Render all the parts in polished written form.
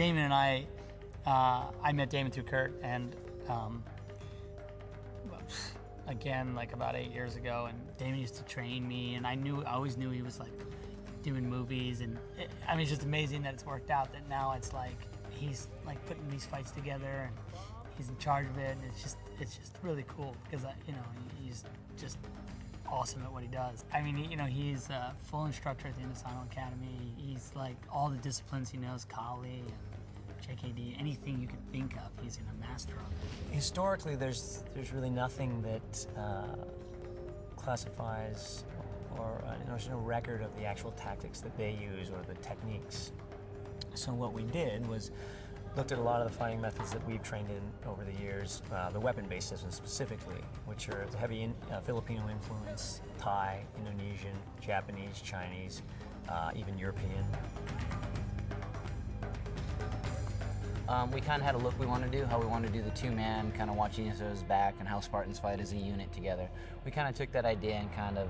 Damon and I met Damon through Kurt, and again, like about 8 years ago, and Damon used to train me, and I always knew he was like doing movies, and I mean, it's just amazing that it's worked out, that now it's like he's like putting these fights together, and he's in charge of it, and it's just really cool, because you know, he's just awesome at what he does. I mean, you know, he's a full instructor at the Indosano Academy. He's like all the disciplines he knows, Kali and JKD, anything you can think of, he's a master of it. Historically, there's really nothing that classifies, or there's no record of the actual tactics that they use or the techniques. So what we did was looked at a lot of the fighting methods that we've trained in over the years, the weapon-based systems specifically, which are the heavy Filipino influence, Thai, Indonesian, Japanese, Chinese, even European. We kind of had a look we wanted to do, how we wanted to do the two-man, kind of watching each other's back, and how Spartans fight as a unit together. We kind of took that idea and kind of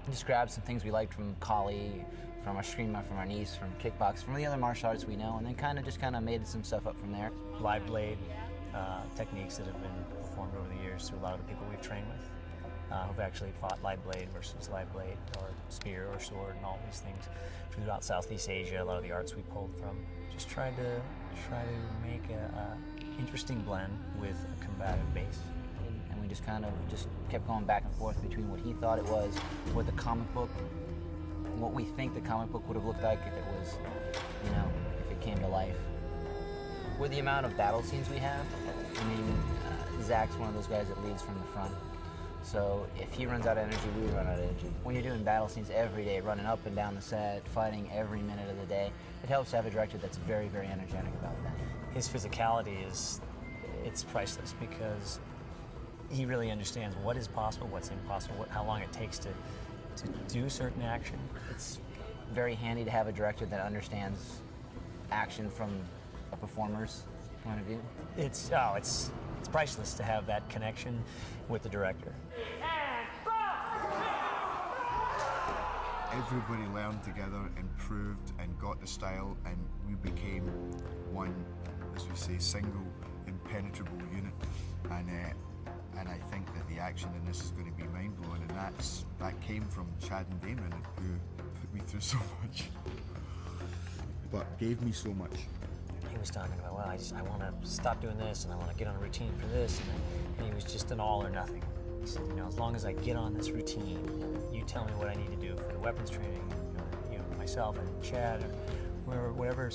just grabbed some things we liked from Kali, from our Eskrima, from our Nice, from kickbox, from the other martial arts we know, and then kind of made some stuff up from there. Live blade techniques that have been performed over the years through a lot of the people we've trained with, who've actually fought live blade versus live blade, or spear or sword, and all these things throughout Southeast Asia. A lot of the arts we pulled from. Just tried to make a interesting blend with a combative base. And we just kind of kept going back and forth between what he thought it was, what the comic book, what we think the comic book would have looked like if it was, you know, if it came to life. With the amount of battle scenes we have, I mean, Zach's one of those guys that leads from the front. So if he runs out of energy, we run out of energy. When you're doing battle scenes every day, running up and down the set, fighting every minute of the day, it helps to have a director that's very, very energetic about that. His physicality it's priceless, because he really understands what is possible, what's impossible, how long it takes to do certain action. It's very handy to have a director that understands action from a performer's point of view. It's priceless to have that connection with the director. Everybody learned together, improved, and got the style, and we became one, as we say, single, impenetrable unit. And I think that the action in this is going to be mind-blowing, and that came from Chad and Damon, who put me through so much, but gave me so much. He was talking about, well, I want to stop doing this, and I want to get on a routine for this, and he was just an all or nothing. He said, you know, as long as I get on this routine, and you tell me what I need to do for the weapons training, you know, myself and Chad, or whatever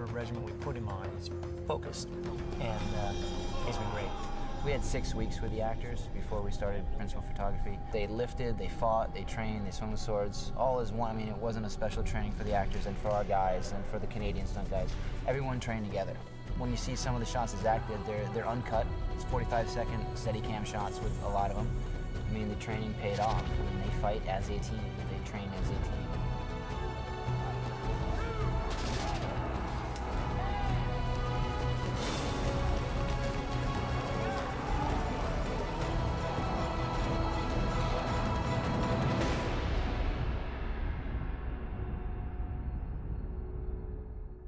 regimen we put him on, he's focused, and he's been great. We had 6 weeks with the actors before we started principal photography. They lifted, they fought, they trained, they swung the swords, all as one. I mean, it wasn't a special training for the actors and for our guys and for the Canadian stunt guys. Everyone trained together. When you see some of the shots that Zach did, they're uncut. It's 45-second steady cam shots with a lot of them. I mean, the training paid off. I mean, they fight as a team. They train as a team.